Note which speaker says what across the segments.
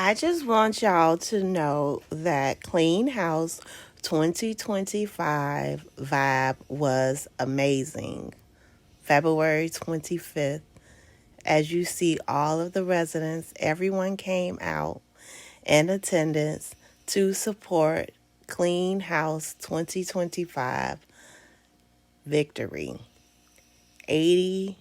Speaker 1: I just want y'all to know that Clean House 2025 vibe was amazing. February 25th, as you see, all of the residents, everyone came out in attendance to support Clean House 2025 victory. 88%.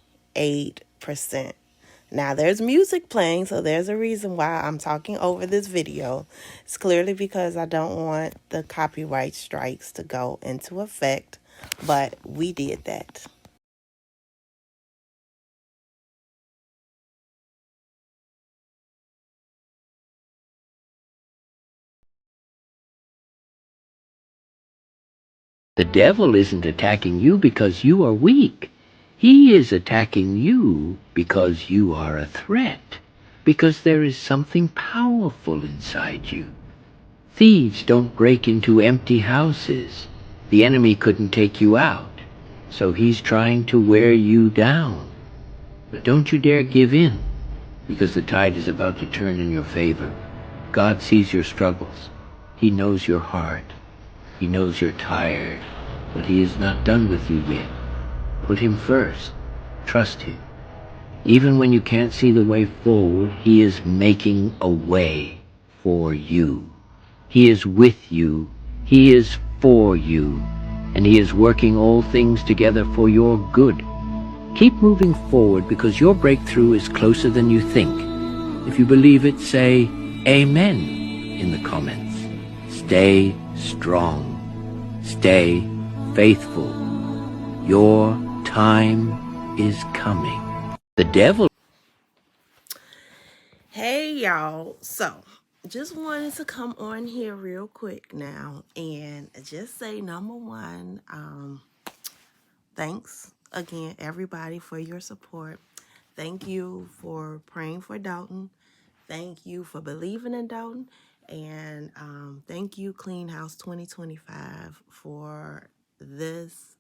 Speaker 1: Now, there's music playing, so there's a reason why I'm talking over this video. It's clearly because I don't want the copyright strikes to go into effect, but we did that.
Speaker 2: The devil isn't attacking you because you are weak. He is attacking you because you are a threat, because there is something powerful inside you. Thieves don't break into empty houses. The enemy couldn't take you out, so he's trying to wear you down. But don't you dare give in, because the tide is about to turn in your favor. God sees your struggles. He knows your heart. He knows you're tired, but he is not done with you yet. Put him first. Trust him. Even when you can't see the way forward, he is making a way for you. He is with you. He is for you. And he is working all things together for your good. Keep moving forward because your breakthrough is closer than you think. If you believe it, say Amen in the comments. Stay strong. Stay faithful. Your time is coming. The devil.
Speaker 1: Hey, y'all. So, just wanted to come on here real quick now and just say number one, thanks again, everybody, for your support. Thank you for praying for Dalton. Thank you for believing in Dalton. And thank you, Clean House 2025, for this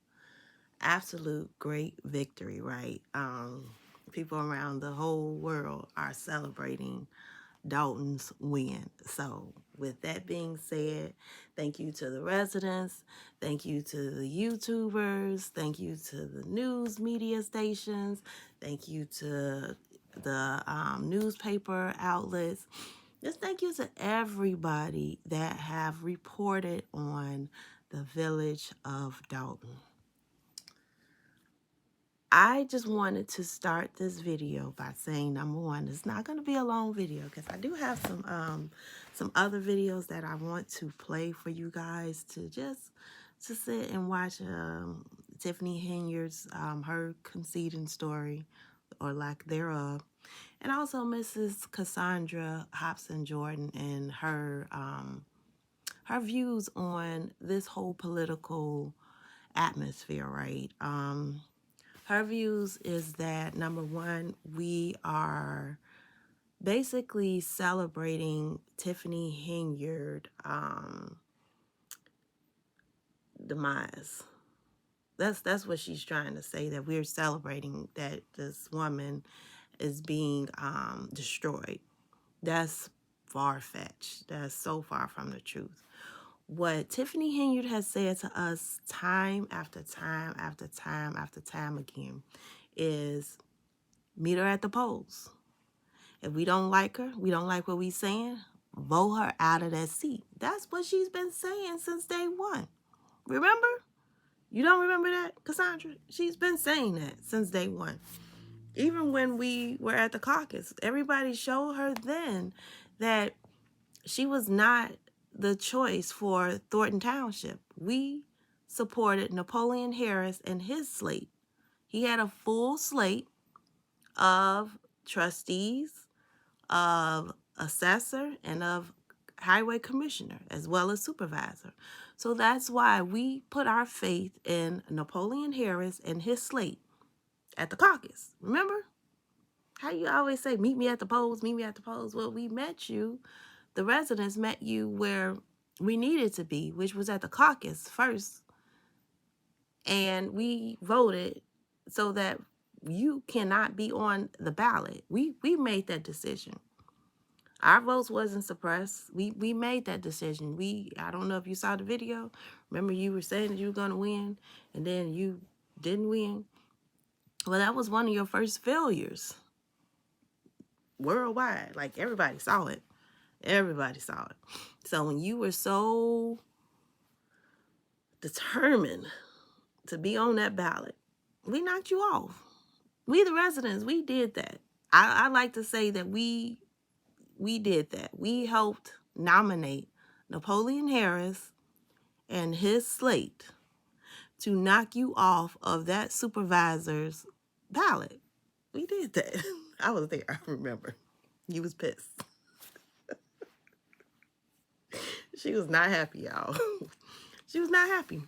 Speaker 1: absolute great victory, right? People around the whole world are celebrating Dalton's win. So, with that being said, thank you to the residents, thank you to the YouTubers, thank you to the news media stations, thank you to the newspaper outlets. Just thank you to everybody that have reported on the village of Dalton. I just wanted to start this video by saying, number one, it's not going to be a long video because I do have some other videos that I want to play for you guys to sit and watch. Tiffany Henyard's her conceding story or lack thereof, and also Mrs. Cassandra Hopson Jordan and her views on this whole political atmosphere, right? Her views is that, number one, we are basically celebrating Tiffany Henyard demise. That's what she's trying to say, that we're celebrating that this woman is being destroyed. That's far-fetched. That's so far from the truth. What Tiffany Henyard has said to us time after time after time after time again is meet her at the polls. If we don't like her, we don't like what we saying, vote her out of that seat. That's what she's been saying since day one. Remember? You don't remember that, Cassandra? She's been saying that since day one. Even when we were at the caucus, everybody showed her then that she was not the choice for Thornton Township. We supported Napoleon Harris and his slate. He had a full slate of trustees, of assessor, and of highway commissioner, as well as supervisor. So that's why we put our faith in Napoleon Harris and his slate at the caucus. Remember how you always say, meet me at the polls, meet me at the polls? Well, we met you, the residents met you where we needed to be, which was at the caucus first. And we voted so that you cannot be on the ballot. We made that decision. Our votes wasn't suppressed. We made that decision. I don't know if you saw the video. Remember you were saying that you were gonna win and then you didn't win? Well, that was one of your first failures worldwide. Like everybody saw it. Everybody saw it. So when you were so determined to be on that ballot, we knocked you off. We the residents, we did that. I like to say that we did that. We helped nominate Napoleon Harris and his slate to knock you off of that supervisor's ballot. We did that. I was there. I remember. You was pissed. She was not happy, y'all. She was not happy.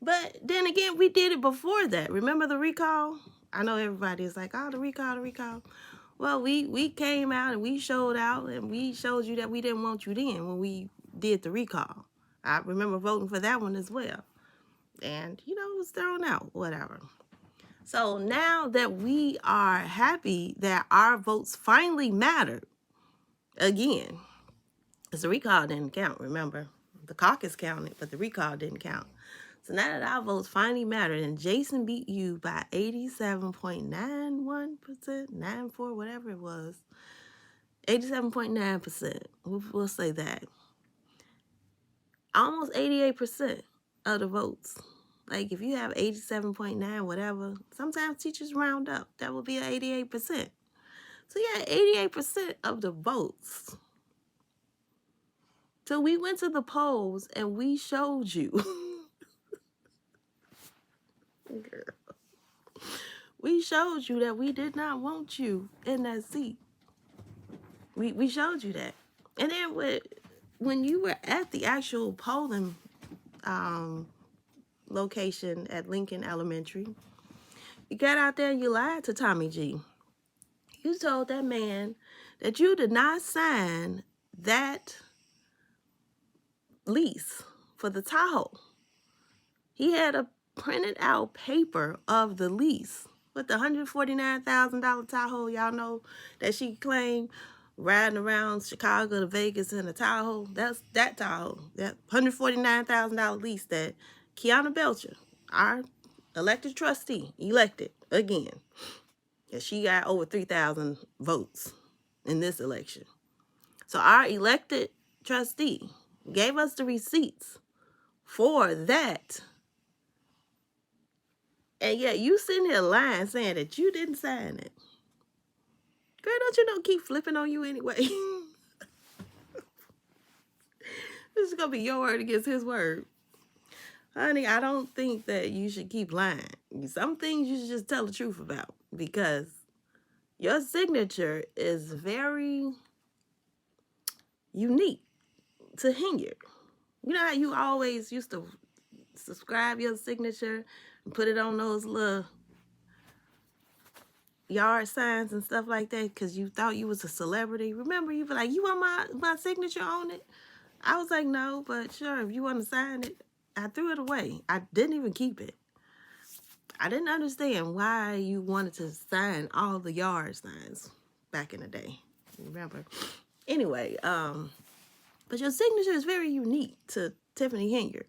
Speaker 1: But then again, we did it before that. Remember the recall? I know everybody is like, oh, the recall. Well, we came out and we showed out and we showed you that we didn't want you then when we did the recall. I remember voting for that one as well. And, it was thrown out, whatever. So now that we are happy that our votes finally mattered, again, because the recall didn't count, remember? The caucus counted, but the recall didn't count. So now that our votes finally mattered and Jason beat you by 87.91%, 94, whatever it was, 87.9%, we'll say that. Almost 88% of the votes. Like if you have 87.9, whatever, sometimes teachers round up. That would be 88%. So you had 88% of the votes. So we went to the polls and we showed you. Girl. We showed you that we did not want you in that seat. We showed you that. And then when you were at the actual polling location at Lincoln Elementary, you got out there and you lied to Tommy G. You told that man that you did not sign that lease for the Tahoe. He had a printed out paper of the lease with the $149,000 Tahoe. Y'all know that she claimed riding around Chicago to Vegas in a Tahoe. That's that Tahoe. That $149,000 lease that Kiana Belcher, our elected trustee, elected again. And she got over 3,000 votes in this election. So our elected trustee gave us the receipts for that. And yet you sitting here lying saying that you didn't sign it. Girl, don't you know keep flipping on you anyway? This is going to be your word against his word. Honey, I don't think that you should keep lying. Some things you should just tell the truth about because your signature is very unique to Henyard. You know how you always used to subscribe your signature and put it on those little yard signs and stuff like that because you thought you was a celebrity? Remember, you be like, you want my signature on it? I was like, no, but sure, if you want to sign it. I threw it away. I didn't even keep it. I didn't understand why you wanted to sign all the yard signs back in the day. Remember? Anyway, but your signature is very unique to Tiffany Henyard.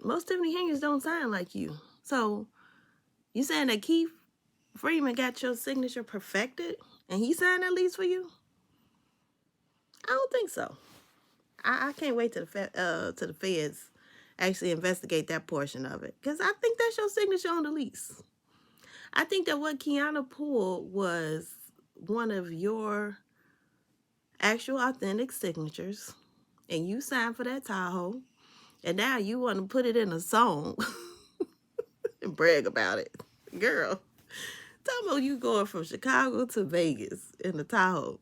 Speaker 1: Most Tiffany Henyards don't sign like you. So you saying that Keith Freeman got your signature perfected and he signed that lease for you? I don't think so. I can't wait till the feds actually investigate that portion of it because I think that's your signature on the lease. I think that what Kiana pulled was one of your actual authentic signatures and you signed for that Tahoe and now you want to put it in a song and brag about it. Girl, tell me you going from Chicago to Vegas in the Tahoe.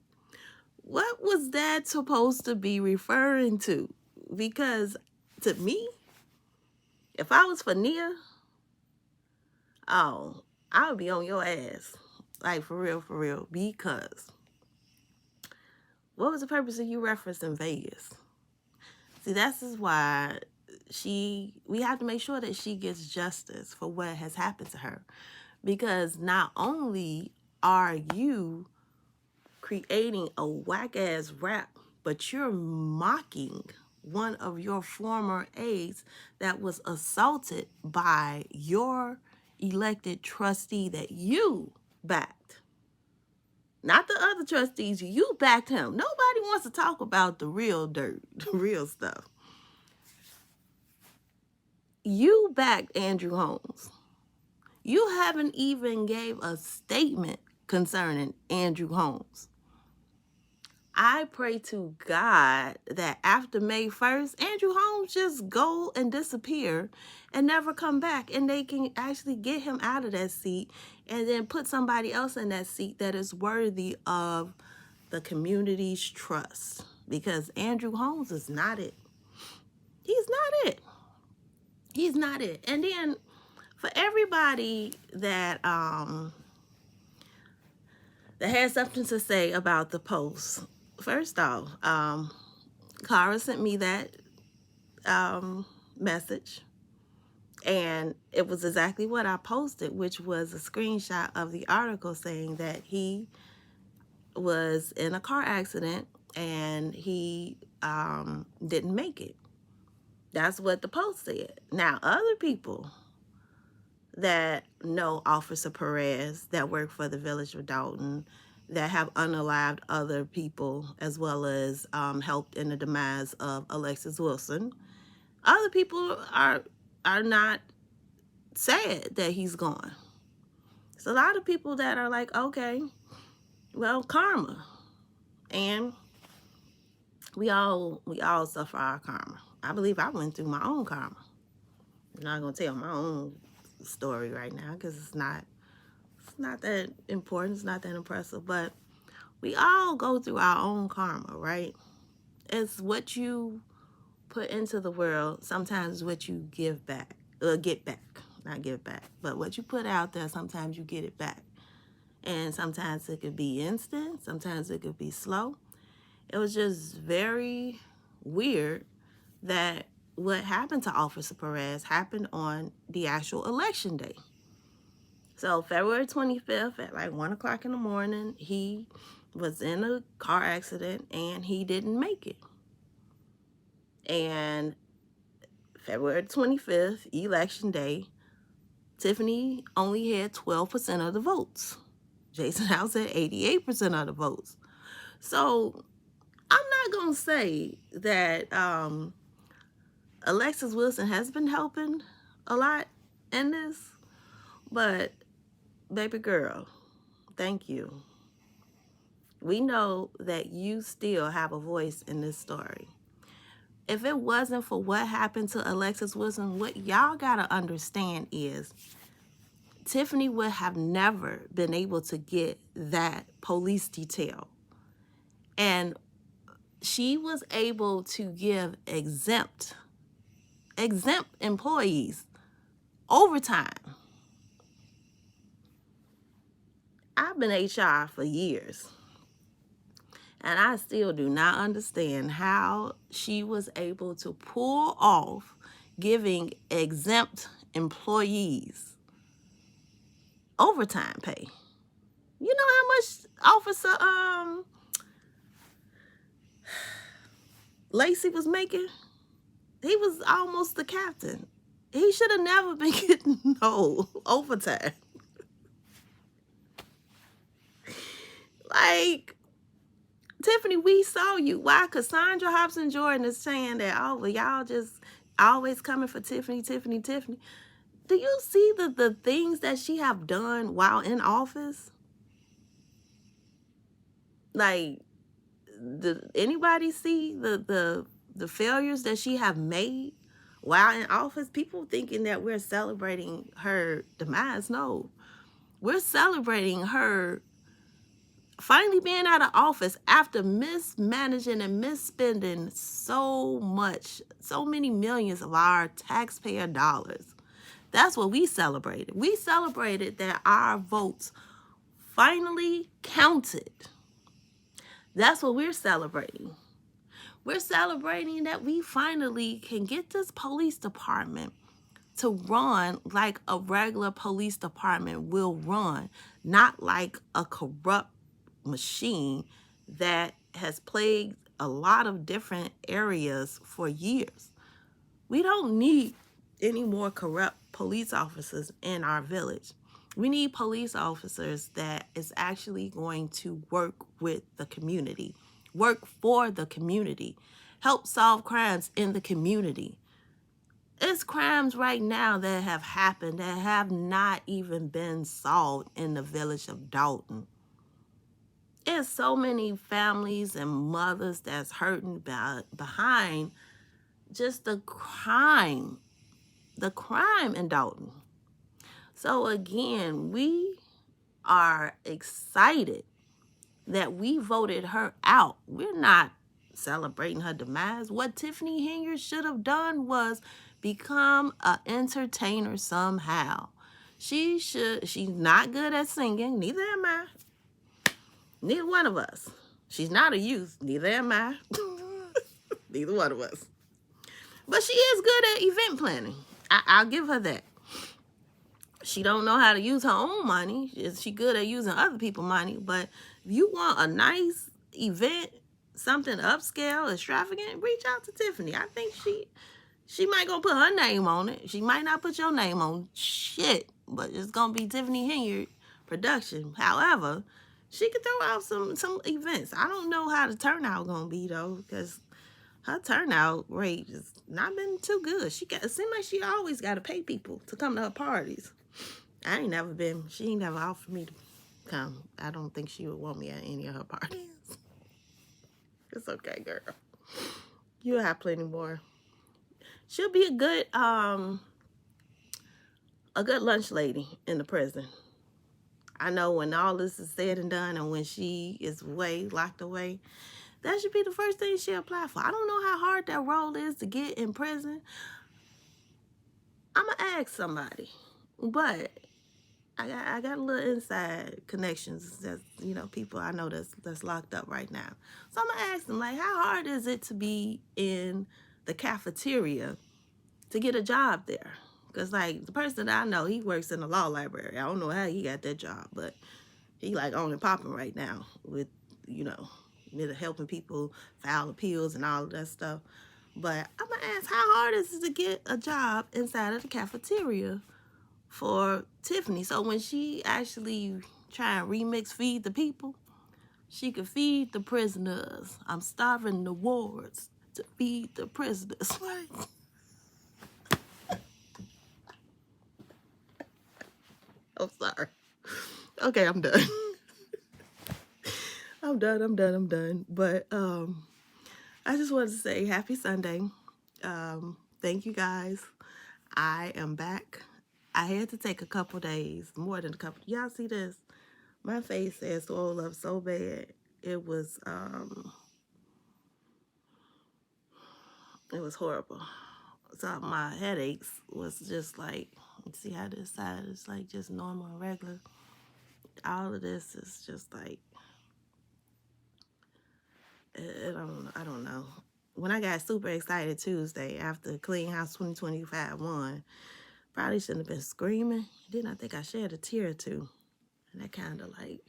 Speaker 1: What was that supposed to be referring to? Because to me, if I was for Nia, I would be on your ass. Like, for real. Because what was the purpose of you referencing Vegas? See, that's is why we have to make sure that she gets justice for what has happened to her. Because not only are you creating a whack-ass rap, but you're mocking one of your former aides that was assaulted by your elected trustee that you backed. Not the other trustees, you backed him. Nobody wants to talk about the real dirt, the real stuff. You backed Andrew Holmes. You haven't even gave a statement concerning Andrew Holmes. I pray to God that after May 1st, Andrew Holmes just go and disappear and never come back, and they can actually get him out of that seat and then put somebody else in that seat that is worthy of the community's trust, because Andrew Holmes is not it. He's not it. He's not it. And then for everybody that had something to say about the post, first off, Cara sent me that message, and it was exactly what I posted, which was a screenshot of the article saying that he was in a car accident and he didn't make it. That's what the post said. Now, other people that know Officer Perez, that work for the Village of Dalton, that have unalived other people, as well as helped in the demise of Alexis Wilson, other people are not sad that he's gone. It's a lot of people that are like, okay, well, karma. And we all suffer our karma. I believe I went through my own karma. I'm not gonna tell my own story right now because it's not that important, it's not that impressive, but we all go through our own karma, right? It's what you put into the world, sometimes what you get back, not give back, but what you put out there, sometimes you get it back. And sometimes it could be instant, sometimes it could be slow. It was just very weird that what happened to Officer Perez happened on the actual election day. So February 25th at like 1 o'clock in the morning, he was in a car accident and he didn't make it. And February 25th, election day, Tiffany only had 12% of the votes. Jason House had 88% of the votes. So I'm not going to say that Alexis Wilson has been helping a lot in this, but baby girl, thank you. We know that you still have a voice in this story. If it wasn't for what happened to Alexis Wilson, what y'all gotta understand is Tiffany would have never been able to get that police detail. And she was able to give exempt employees overtime. I've been HR for years, and I still do not understand how she was able to pull off giving exempt employees overtime pay. You know how much Officer Lacey was making? He was almost the captain. He should have never been getting no overtime. Like, Tiffany, we saw you. Why Cassandra Hopson Jordan is saying that, oh, well, y'all just always coming for Tiffany. Do you see the things that she have done while in office? Like, did anybody see the failures that she have made while in office? People thinking that we're celebrating her demise. No, we're celebrating her finally being out of office after mismanaging and misspending so many millions of our taxpayer dollars. That's what we celebrated. We celebrated that our votes finally counted. That's what we're celebrating. We're celebrating that we finally can get this police department to run like a regular police department will run, not like a corrupt machine that has plagued a lot of different areas for years. We don't need any more corrupt police officers in our village. We need police officers that is actually going to work with the community, work for the community, help solve crimes in the community. It's crimes right now that have happened that have not even been solved in the village of Dalton. There's so many families and mothers that's hurting behind just the crime in Dalton. So again, we are excited that we voted her out. We're not celebrating her demise. What Tiffany Henyard should have done was become an entertainer somehow. She's not good at singing, neither am I. Neither one of us. She's not a youth, neither am I. Neither one of us. But she is good at event planning. I'll give her that. She don't know how to use her own money. She good at using other people's money. But if you want a nice event, something upscale, extravagant, reach out to Tiffany. I think she might go put her name on it. She might not put your name on shit, but it's gonna be Tiffany Henyard production. However, she could throw out some events. I don't know how the turnout gonna be though, because her turnout rate has not been too good. It seems like she always got to pay people to come to her parties. She ain't never offered me to come. I don't think she would want me at any of her parties. It's okay, girl. You'll have plenty more. She'll be a good lunch lady in the prison. I know when all this is said and done and when she is locked away, that should be the first thing she apply for. I don't know how hard that role is to get in prison. I'm going to ask somebody. But I got a little inside connections that, people I know that's locked up right now. So I'm going to ask them, like, how hard is it to be in the cafeteria to get a job there? Because, like, the person that I know, he works in the law library. I don't know how he got that job, but he, like, on and popping right now with, helping people file appeals and all of that stuff. But I'm going to ask, how hard is it to get a job inside of the cafeteria for Tiffany? So when she actually try and remix Feed the People, she could feed the prisoners. I'm starving the wards to feed the prisoners. I'm sorry. Okay, I'm done. I'm done. But I just wanted to say happy Sunday. Thank you guys. I am back. I had to take a couple days, more than a couple. Y'all see this? My face has swelled up so bad. It was horrible. So my headaches was just like, see how this side is like just normal and regular. All of this is just like, I don't know. When I got super excited Tuesday after Clean House 2025 won, probably shouldn't have been screaming. Then I think I shed a tear or two. And that kind of like,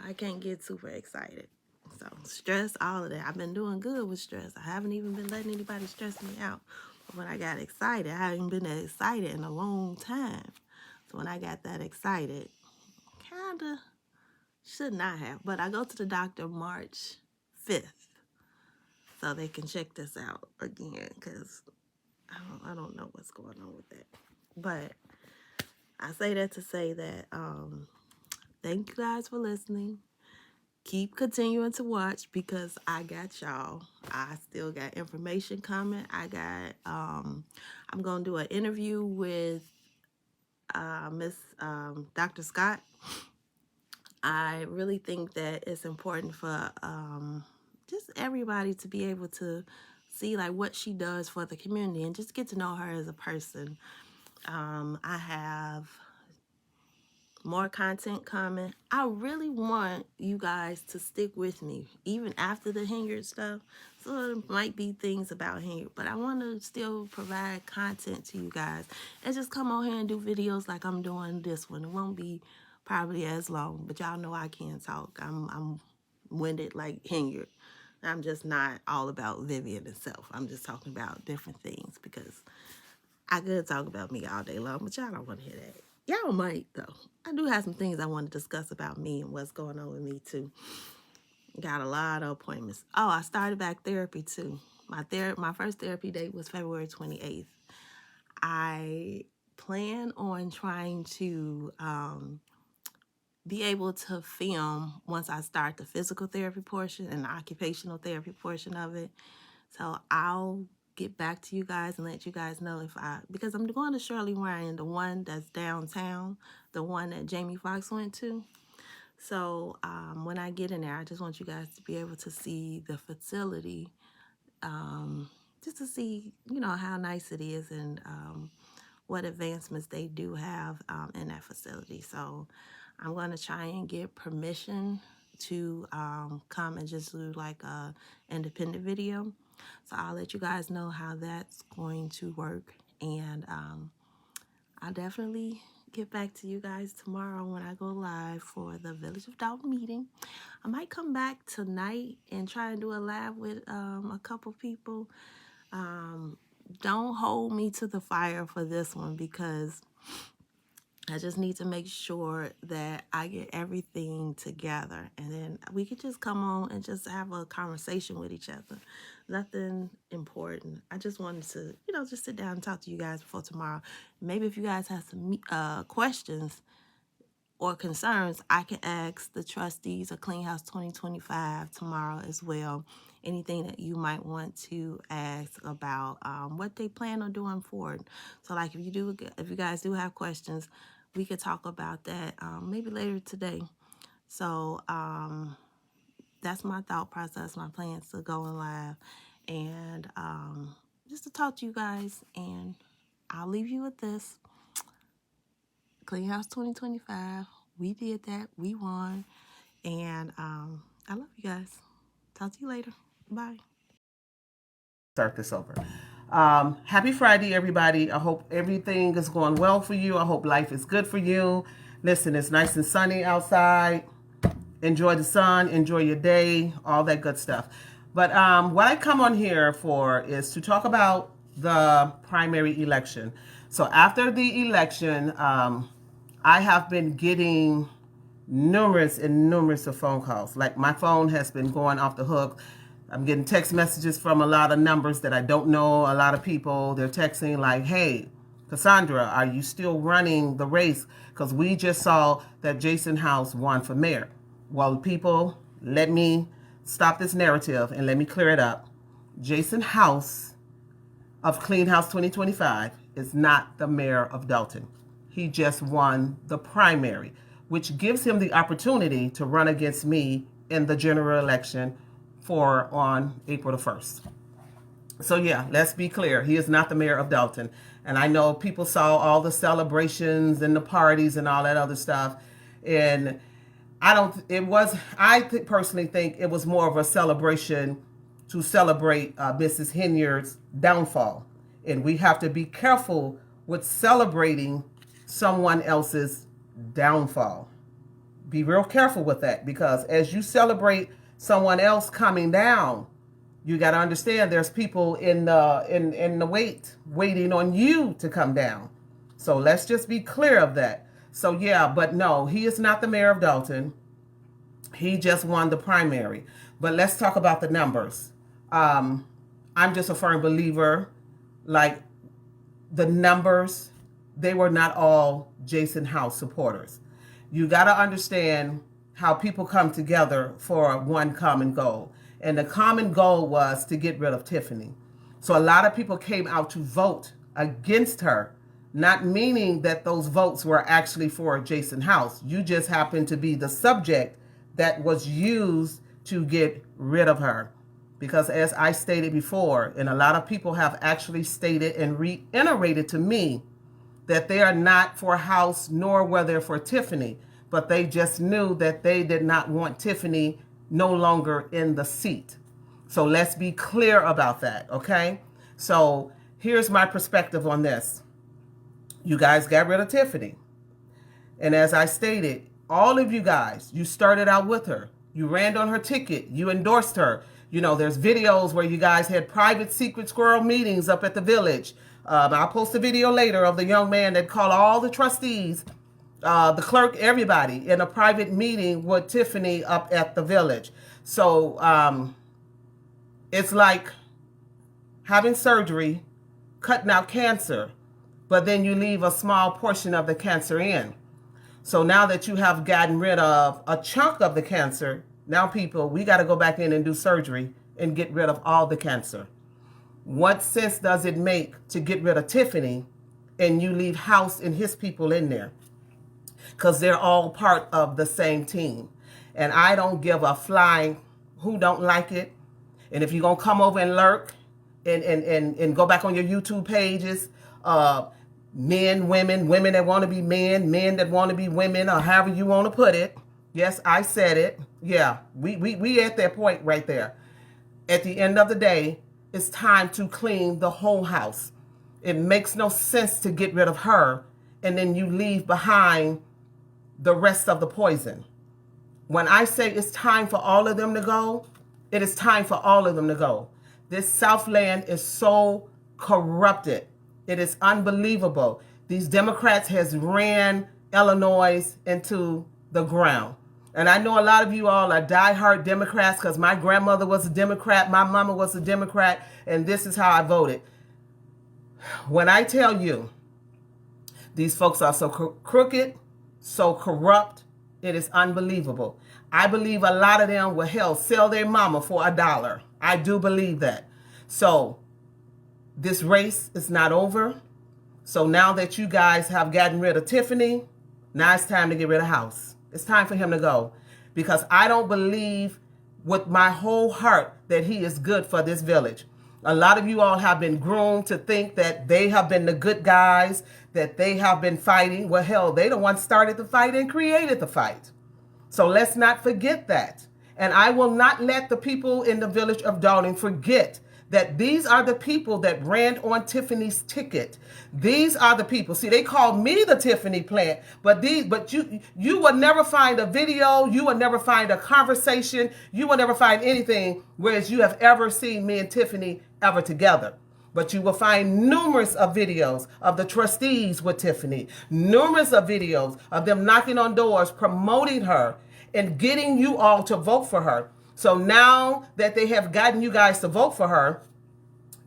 Speaker 1: I can't get super excited. So stress, all of that. I've been doing good with stress. I haven't even been letting anybody stress me out. But when I got excited, I haven't been that excited in a long time. So when I got that excited, kind of should not have. But I go to the doctor March 5th. So they can check this out again. Because I don't know what's going on with that. But I say that to say that thank you guys for listening. Keep continuing to watch because I got y'all. I still got information coming. I'm going to do an interview with Miss Dr. Scott. I really think that it's important for just everybody to be able to see like what she does for the community and just get to know her as a person. I have more content coming. I really want you guys to stick with me even after the Henyard stuff. So it might be things about Henyard, but I want to still provide content to you guys and just come on here and do videos like I'm doing this one. It won't be probably as long, but y'all know I can't talk. I'm winded like Henyard. I'm just not all about Vivian itself. I'm just talking about different things because I could talk about me all day long, but y'all don't want to hear that. Y'all might though. I do have some things I want to discuss about me and what's going on with me too. Got a lot of appointments. Oh, I started back therapy too. My first therapy date was February 28th. I plan on trying to be able to film once I start the physical therapy portion and the occupational therapy portion of it. So I'll get back to you guys and let you guys know because I'm going to Shirley Ryan, the one that's downtown, the one that Jamie Foxx went to. So when I get in there, I just want you guys to be able to see the facility, just to see, how nice it is and what advancements they do have in that facility. So I'm going to try and get permission to come and just do like a independent video. So I'll let you guys know how that's going to work. And I'll definitely get back to you guys tomorrow when I go live for the Village of Doubt meeting. I might come back tonight and try and do a live with a couple people. Don't hold me to the fire for this one because I just need to make sure that I get everything together and then we could just come on and just have a conversation with each other. Nothing important. I just wanted to, just sit down and talk to you guys before tomorrow. Maybe if you guys have some questions or concerns, I can ask the trustees of Clean House 2025 tomorrow as well. Anything that you might want to ask about what they plan on doing forward. So like if you guys do have questions, we could talk about that maybe later today. So that's my thought process, my plans to go live and just to talk to you guys. And I'll leave you with this. Clean House 2025. We did that. We won. And I love you guys. Talk to you later. Bye.
Speaker 3: Start this over. Happy Friday, everybody. I hope everything is going well for you. I hope life is good for you. Listen, it's nice and sunny outside. Enjoy the sun, enjoy your day, all that good stuff. But what I come on here for is to talk about the primary election. So after the election, I have been getting numerous of phone calls. Like my phone has been going off the hook. I'm getting text messages from a lot of numbers that I don't know. A lot of people, they're texting like, hey, Cassandra, are you still running the race? Because we just saw that Jason House won for mayor. Well, people, let me stop this narrative and let me clear it up. Jason House of Clean House 2025 is not the mayor of Dalton. He just won the primary, which gives him the opportunity to run against me in the general election on April the 1st. So yeah, let's be clear. He is not the mayor of Dalton. And I know people saw all the celebrations and the parties and all that other stuff. And I personally think it was more of a celebration to celebrate Mrs. Henyard's downfall. And we have to be careful with celebrating someone else's downfall. Be real careful with that, because as you celebrate someone else coming down, you got to understand there's people in the waiting on you to come down. So let's just be clear of that. So yeah, but no, he is not the mayor of Dalton. He just won the primary. But let's talk about the numbers. I'm just a firm believer, like the numbers, they were not all Jason House supporters. You got to understand how people come together for one common goal. And the common goal was to get rid of Tiffany. So a lot of people came out to vote against her, not meaning that those votes were actually for Jason House. You just happened to be the subject that was used to get rid of her. Because as I stated before, and a lot of people have actually stated and reiterated to me, that they are not for House nor were they for Tiffany, but they just knew that they did not want Tiffany no longer in the seat. So let's be clear about that, okay? So here's my perspective on this. You guys got rid of Tiffany. And as I stated, all of you guys, you started out with her. You ran on her ticket. You endorsed her. You know, there's videos where you guys had private secret squirrel meetings up at the village. I'll post a video later of the young man that called all the trustees, the clerk, everybody in a private meeting with Tiffany up at the village. So it's like having surgery, cutting out cancer, but then you leave a small portion of the cancer in. So now that you have gotten rid of a chunk of the cancer, now people, we got to go back in and do surgery and get rid of all the cancer. What sense does it make to get rid of Tiffany and you leave House and his people in there? Because they're all part of the same team. And I don't give a flying who don't like it. And if you're going to come over and lurk and go back on your YouTube pages, men, women that want to be men that want to be women, or however you want to put it. Yes, I said it. Yeah, we at that point right there. At the end of the day, it's time to clean the whole house. It makes no sense to get rid of her and then you leave behind the rest of the poison. When I say it's time for all of them to go, it is time for all of them to go. This Southland is so corrupted. It is unbelievable. These Democrats has ran Illinois into the ground. And I know a lot of you all are diehard Democrats because my grandmother was a Democrat, my mama was a Democrat, and this is how I voted. When I tell you these folks are so crooked, so corrupt, it is unbelievable. I believe a lot of them will, hell, sell their mama for $1. I do believe that. So this race is not over. So now that you guys have gotten rid of Tiffany, now it's time to get rid of House. It's time for him to go. Because I don't believe with my whole heart that he is good for this village. A lot of you all have been groomed to think that they have been the good guys, that they have been fighting. Well, hell, they the ones started the fight and created the fight. So let's not forget that. And I will not let the people in the village of Darling forget that these are the people that ran on Tiffany's ticket. These are the people. See, they call me the Tiffany plant, but you will never find a video, you will never find a conversation, you will never find anything whereas you have ever seen me and Tiffany ever together. But you will find numerous of videos of the trustees with Tiffany, numerous of videos of them knocking on doors, promoting her, and getting you all to vote for her. So now that they have gotten you guys to vote for her,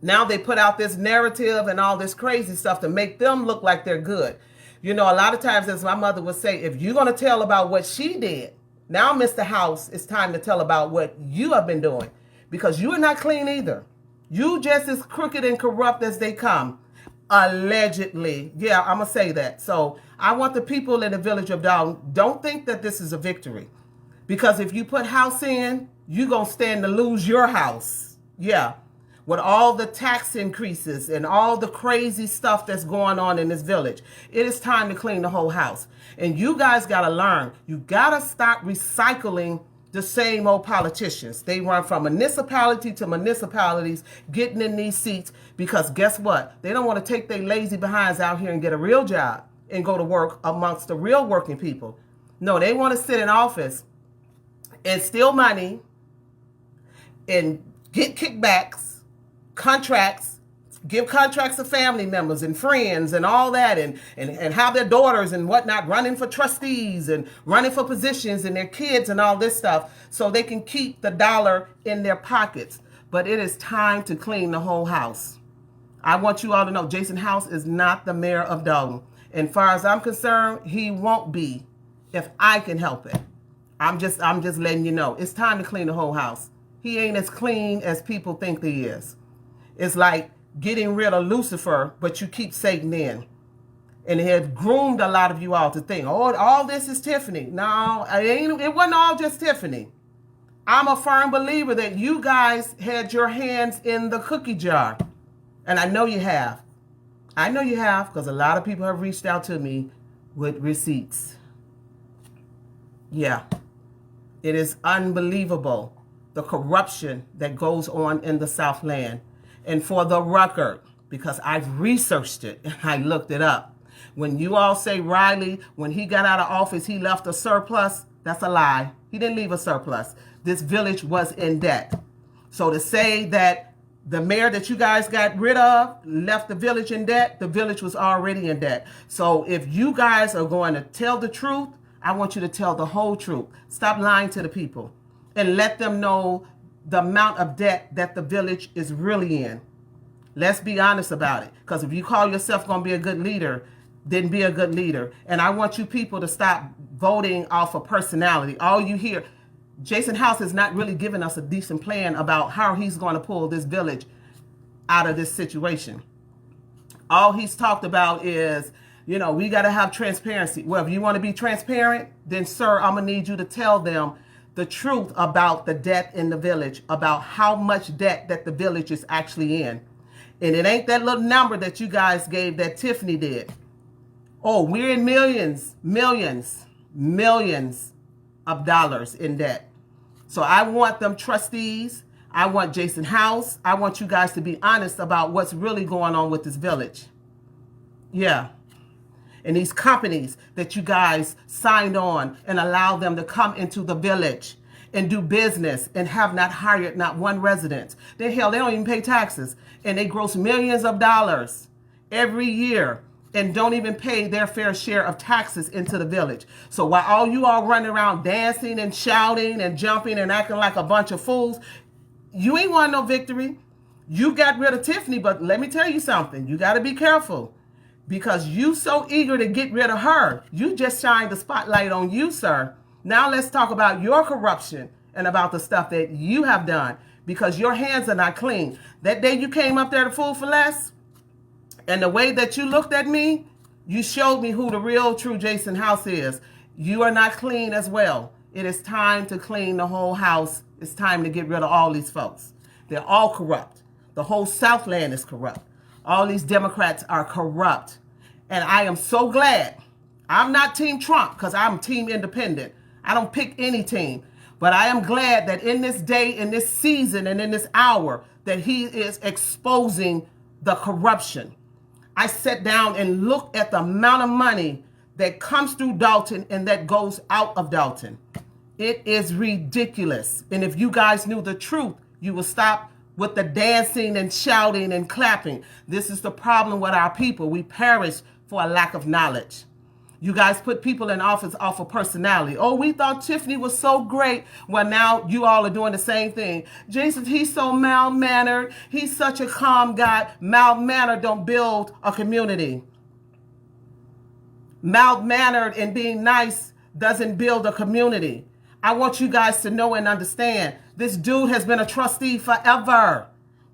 Speaker 3: now they put out this narrative and all this crazy stuff to make them look like they're good. You know, a lot of times, as my mother would say, if you're going to tell about what she did, now, Mr. House, it's time to tell about what you have been doing. Because you are not clean either. You just as crooked and corrupt as they come. Allegedly. Yeah, I'm going to say that. So I want the people in the village of Dalton, don't think that this is a victory. Because if you put House in, you're going to stand to lose your house. Yeah. With all the tax increases and all the crazy stuff that's going on in this village, it is time to clean the whole house. And you guys got to learn. You got to stop recycling the same old politicians. They run from municipality to municipalities, getting in these seats because guess what? They don't want to take their lazy behinds out here and get a real job and go to work amongst the real working people. No, they want to sit in office and steal money and get kickbacks, contracts, give contracts to family members and friends and all that, and have their daughters and whatnot running for trustees and running for positions and their kids and all this stuff so they can keep the dollar in their pockets. But it is time to clean the whole house. I want you all to know Jason House is not the mayor of Dalton. And far as I'm concerned, he won't be if I can help it. I'm just letting you know. It's time to clean the whole house. He ain't as clean as people think he is. It's like getting rid of Lucifer, but you keep Satan in. And it has groomed a lot of you all to think, oh, all this is Tiffany. No, it wasn't all just Tiffany. I'm a firm believer that you guys had your hands in the cookie jar. And I know you have. I know you have because a lot of people have reached out to me with receipts. Yeah. It is unbelievable, the corruption that goes on in the Southland. And for the record, because I've researched it and I looked it up, When you all say Riley, when he got out of office, he left a surplus, that's a lie. He didn't leave a surplus. This village was in debt. So to say that the mayor that you guys got rid of left the village in debt, the village was already in debt. So if you guys are going to tell the truth, I want you to tell the whole truth. Stop lying to the people and let them know the amount of debt that the village is really in. Let's be honest about it. Because if you call yourself going to be a good leader, then be a good leader. And I want you people to stop voting off of personality. All you hear, Jason House has not really given us a decent plan about how he's going to pull this village out of this situation. All he's talked about is, we got to have transparency. Well, if you want to be transparent, then, sir, I'm going to need you to tell them the truth about the debt in the village, about how much debt that the village is actually in. And it ain't that little number that you guys gave that Tiffany did. Oh, we're in millions of dollars in debt. So I want them trustees. I want Jason House. I want you guys to be honest about what's really going on with this village. Yeah. And these companies that you guys signed on and allow them to come into the village and do business and have not hired not one resident. They don't even pay taxes. And they gross millions of dollars every year and don't even pay their fair share of taxes into the village. So while all you all running around dancing and shouting and jumping and acting like a bunch of fools, you ain't won no victory. You got rid of Tiffany, but let me tell you something. You got to be careful because you so eager to get rid of her. You just shined the spotlight on you, sir. Now let's talk about your corruption and about the stuff that you have done because your hands are not clean. That day you came up there to Fool for Less, and the way that you looked at me, you showed me who the real true Jason House is. You are not clean as well. It is time to clean the whole house. It's time to get rid of all these folks. They're all corrupt. The whole Southland is corrupt. All these Democrats are corrupt. And I am so glad. I'm not Team Trump because I'm Team Independent. I don't pick any team. But I am glad that in this day, in this season, and in this hour, that he is exposing the corruption. I sat down and looked at the amount of money that comes through Dalton and that goes out of Dalton. It is ridiculous. And if you guys knew the truth, you would stop with the dancing and shouting and clapping. This is the problem with our people. We perish for a lack of knowledge. You guys put people in office off of personality. Oh, we thought Tiffany was so great. Well, now you all are doing the same thing. Jason, he's so mild-mannered. He's such a calm guy. Mild-mannered don't build a community. Mild-mannered and being nice doesn't build a community. I want you guys to know and understand, this dude has been a trustee forever.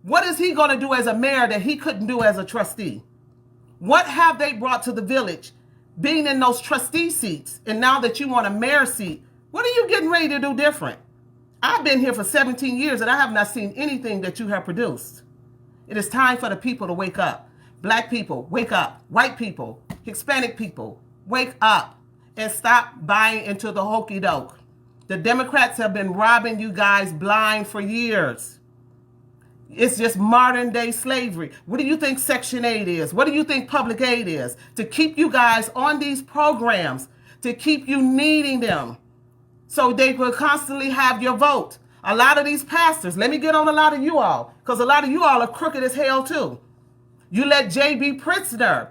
Speaker 3: What is he going to do as a mayor that he couldn't do as a trustee? What have they brought to the village? Being in those trustee seats, and now that you want a mayor seat, what are you getting ready to do different? I've been here for 17 years, and I have not seen anything that you have produced. It is time for the people to wake up. Black people, wake up. White people, Hispanic people, wake up and stop buying into the hokey doke. The Democrats have been robbing you guys blind for years. It's just modern day slavery. What do you think Section 8 is? What do you think public aid is? To keep you guys on these programs, to keep you needing them so they will constantly have your vote. A lot of these pastors, let me get on a lot of you all, because a lot of you all are crooked as hell too. You let J.B. Pritzker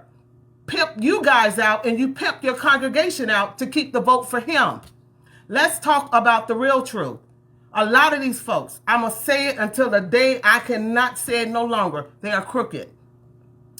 Speaker 3: pimp you guys out and you pimp your congregation out to keep the vote for him. Let's talk about the real truth. A lot of these folks, I'm going to say it until the day I cannot say it no longer. They are crooked.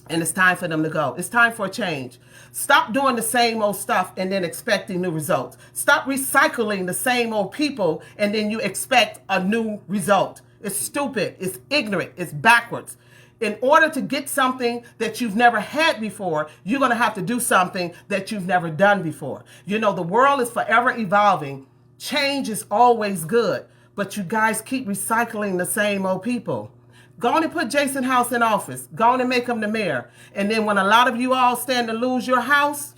Speaker 3: And it's time for them to go. It's time for a change. Stop doing the same old stuff and then expecting new results. Stop recycling the same old people and then you expect a new result. It's stupid. It's ignorant. It's backwards. In order to get something that you've never had before, you're going to have to do something that you've never done before. You know, the world is forever evolving. Change is always good. But you guys keep recycling the same old people. Go on and put Jason House in office. Go on and make him the mayor. And then when a lot of you all stand to lose your house,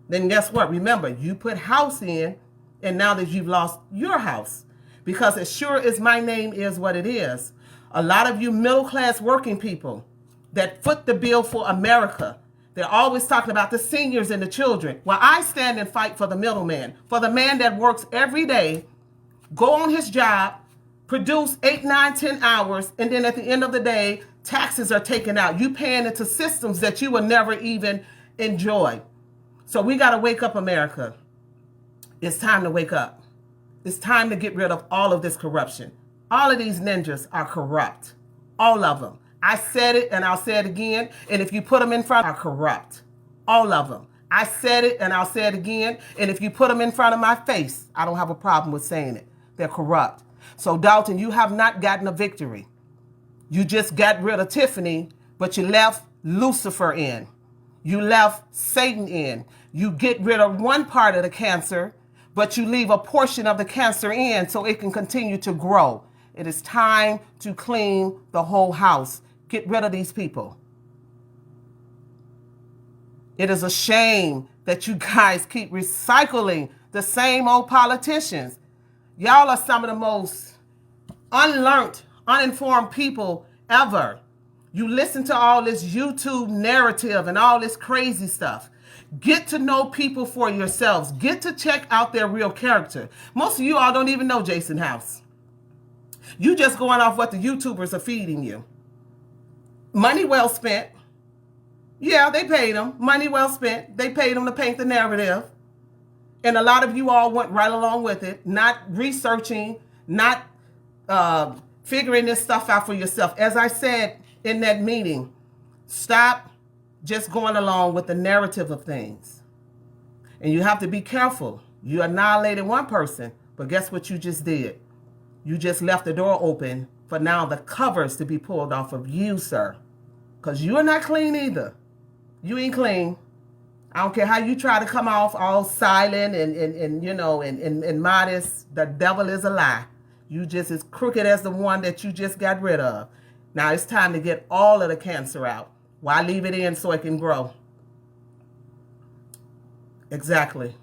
Speaker 3: then guess what? Remember, you put House in, and now that you've lost your house. Because as sure as my name is what it is, a lot of you middle-class working people that foot the bill for America, They're always talking about the seniors and the children. Well, I stand and fight for the middleman, for the man that works every day, go on his job, produce 8, 9, 10 hours, and then at the end of the day, taxes are taken out. You paying into systems that you will never even enjoy. So we got to wake up, America. It's time to wake up. It's time to get rid of all of this corruption. All of these ninjas are corrupt. All of them. I said it and I'll say it again. And if you put them in front, are corrupt. All of them. I said it and I'll say it again. And if you put them in front of my face, I don't have a problem with saying it. They're corrupt. So Dalton, you have not gotten a victory. You just got rid of Tiffany, but you left Lucifer in. You left Satan in. You get rid of one part of the cancer, but you leave a portion of the cancer in so it can continue to grow. It is time to clean the whole house. Get rid of these people. It is a shame that you guys keep recycling the same old politicians. Y'all are some of the most unlearned, uninformed people ever. You listen to all this YouTube narrative and all this crazy stuff. Get to know people for yourselves. Get to check out their real character. Most of you all don't even know Jason House. You just going off what the YouTubers are feeding you. Money well spent. Yeah, they paid them. Money well spent. They paid them to paint the narrative. And a lot of you all went right along with it, not researching, not figuring this stuff out for yourself. As I said in that meeting, stop just going along with the narrative of things. And you have to be careful. You annihilated one person, but guess what you just did? You just left the door open for now the covers to be pulled off of you, sir. Because you are not clean either. You ain't clean. I don't care how you try to come off all silent and modest. The devil is a lie. You just as crooked as the one that you just got rid of. Now it's time to get all of the cancer out. Why leave it in so it can grow? Exactly.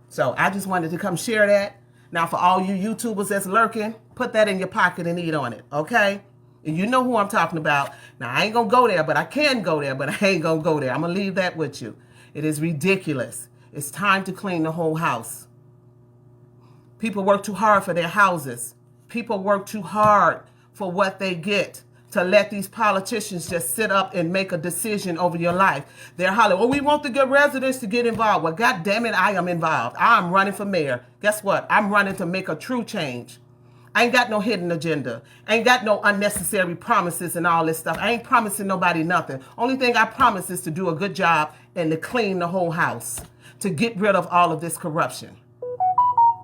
Speaker 3: So I just wanted to come share that. Now for all you YouTubers that's lurking, put that in your pocket and eat on it, okay? And you know who I'm talking about. Now I ain't gonna go there, but I can go there, but I ain't gonna go there. I'm gonna leave that with you. It is ridiculous. It's time to clean the whole house. People work too hard for their houses. People work too hard for what they get. To let these politicians just sit up and make a decision over your life. They're hollering, oh, we want the good residents to get involved. Well, God damn it, I am involved. I'm running for mayor. Guess what? I'm running to make a true change. I ain't got no hidden agenda. I ain't got no unnecessary promises and all this stuff. I ain't promising nobody nothing. Only thing I promise is to do a good job and to clean the whole house. To get rid of all of this corruption.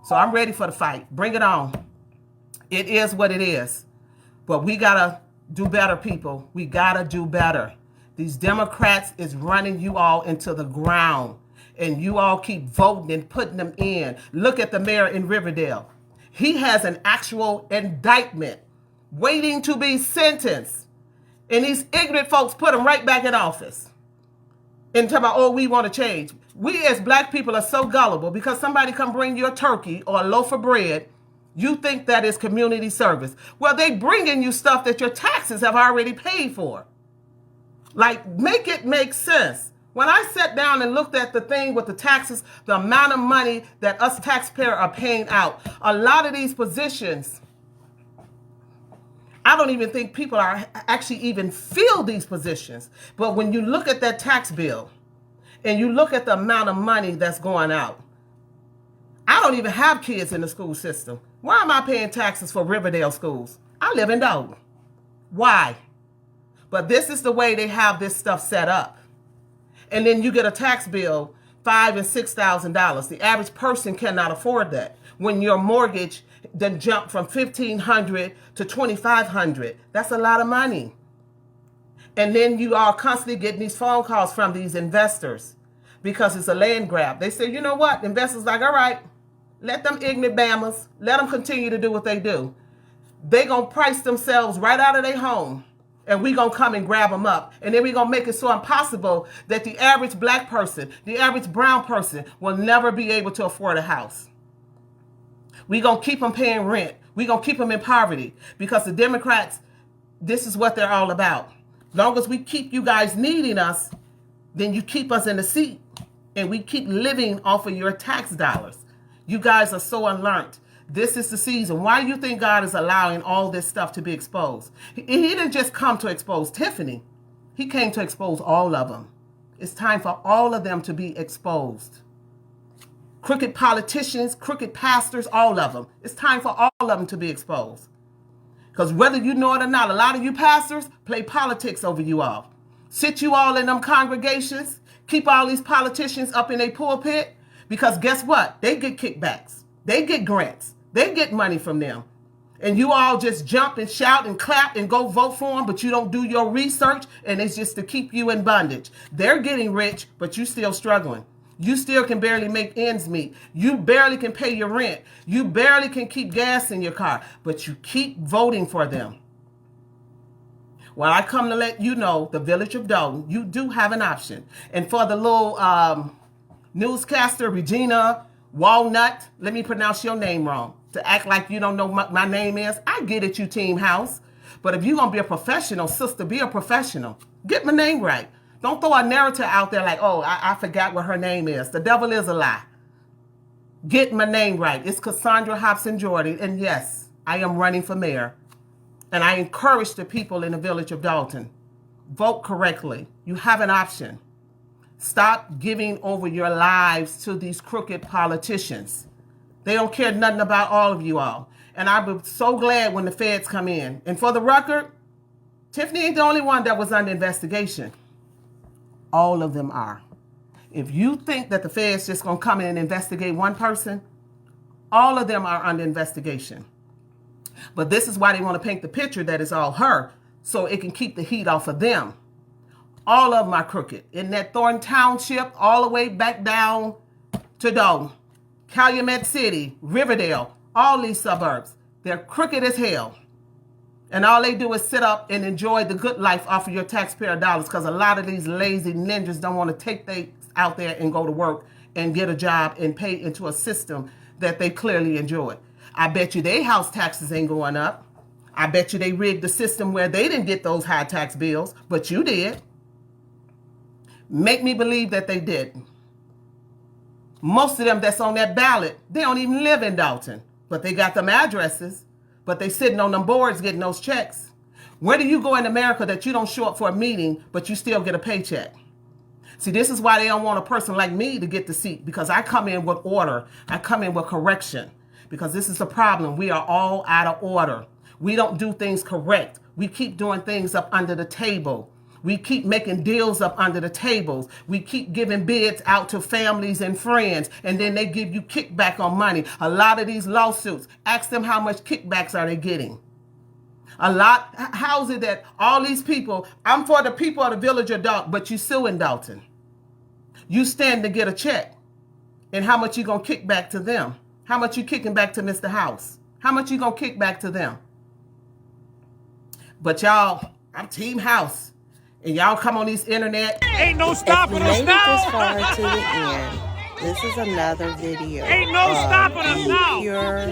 Speaker 3: So I'm ready for the fight. Bring it on. It is what it is. But we gotta do better, people. We gotta do better. These Democrats is running you all into the ground. And you all keep voting and putting them in. Look at the mayor in Riverdale. He has an actual indictment waiting to be sentenced. And these ignorant folks put him right back in office. And talk about, oh, we want to change. We as black people are so gullible because somebody come bring you a turkey or a loaf of bread. You think that is community service. Well, they bringing you stuff that your taxes have already paid for. Like, make it make sense. When I sat down and looked at the thing with the taxes, the amount of money that us taxpayers are paying out, a lot of these positions, I don't even think people are actually even feel these positions. But when you look at that tax bill and you look at the amount of money that's going out, I don't even have kids in the school system. Why am I paying taxes for Riverdale schools? I live in Dalton. Why? But this is the way they have this stuff set up. And then you get a tax bill, $5,000 and $6,000. The average person cannot afford that. When your mortgage then jumped from $1,500 to $2,500, that's a lot of money. And then you are constantly getting these phone calls from these investors because it's a land grab. They say, you know what? Investors like, all right, let them ignorant bammers, let them continue to do what they do. They gonna price themselves right out of their home. And we gonna come and grab them up. And then we gonna make it so impossible that the average black person, the average brown person will never be able to afford a house. We gonna keep them paying rent. We gonna keep them in poverty because the Democrats, this is what they're all about. Long as we keep you guys needing us, then you keep us in the seat and we keep living off of your tax dollars. You guys are so unlearned. This is the season. Why do you think God is allowing all this stuff to be exposed? He didn't just come to expose Tiffany. He came to expose all of them. It's time for all of them to be exposed. Crooked politicians, crooked pastors, all of them. It's time for all of them to be exposed. Because whether you know it or not, a lot of you pastors play politics over you all. Sit you all in them congregations, keep all these politicians up in a pulpit, because guess what? They get kickbacks. They get grants. They get money from them. And you all just jump and shout and clap and go vote for them, but you don't do your research, and it's just to keep you in bondage. They're getting rich, but you still struggling. You still can barely make ends meet. You barely can pay your rent. You barely can keep gas in your car, but you keep voting for them. Well, I come to let you know, the village of Dalton, you do have an option. And for the little newscaster, Regina Walnut, let me pronounce your name wrong, to act like you don't know what my name is. I get it, you Team House. But if you're going to be a professional, sister, be a professional. Get my name right. Don't throw a narrative out there like, oh, I forgot what her name is. The devil is a lie. Get my name right. It's Cassandra Hopson Jordan. And yes, I am running for mayor. And I encourage the people in the village of Dalton, vote correctly. You have an option. Stop giving over your lives to these crooked politicians. They don't care nothing about all of you all. And I was so glad when the feds come in. And for the record, Tiffany ain't the only one that was under investigation. All of them are. If you think that the feds just going to come in and investigate one person, all of them are under investigation. But this is why they want to paint the picture that it's all her, so it can keep the heat off of them. All of them are crooked. In that Thornton Township, all the way back down to Dalton, Calumet City, Riverdale, all these suburbs, they're crooked as hell. And all they do is sit up and enjoy the good life off of your taxpayer dollars, because a lot of these lazy ninjas don't want to take things out there and go to work and get a job and pay into a system that they clearly enjoy. I bet you their house taxes ain't going up. I bet you they rigged the system where they didn't get those high tax bills, but you did. Make me believe that they didn't. Most of them that's on that ballot, they don't even live in Dalton, but they got them addresses, but they sitting on them boards getting those checks. Where do you go in America that you don't show up for a meeting, but you still get a paycheck? See, this is why they don't want a person like me to get the seat, because I come in with order. I come in with correction, because this is the problem. We are all out of order. We don't do things correct. We keep doing things up under the table. We keep making deals up under the tables. We keep giving bids out to families and friends, and then they give you kickback on money. A lot of these lawsuits, ask them how much kickbacks are they getting. How is it that all these people, I'm for the people of the village of Dalton, but you sue in Dalton. You stand to get a check, and how much you gonna kick back to them? How much you kicking back to Mr. House? How much you gonna kick back to them? But y'all, I'm Team House. And y'all come on this internet.
Speaker 4: Ain't no stopping us now.
Speaker 1: This far to the end. This is another video.
Speaker 4: Ain't no stopping us now.
Speaker 1: Pure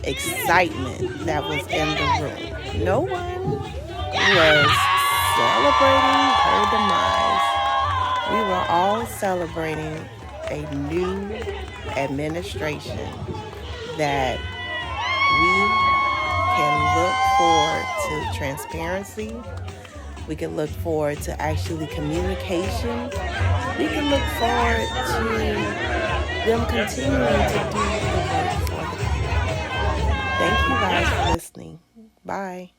Speaker 1: excitement that was in the room. No one was celebrating her demise. We were all celebrating a new administration that we can look forward to transparency. We can look forward to actually communication. We can look forward to them continuing to do the work for the people. Thank you guys for listening. Bye.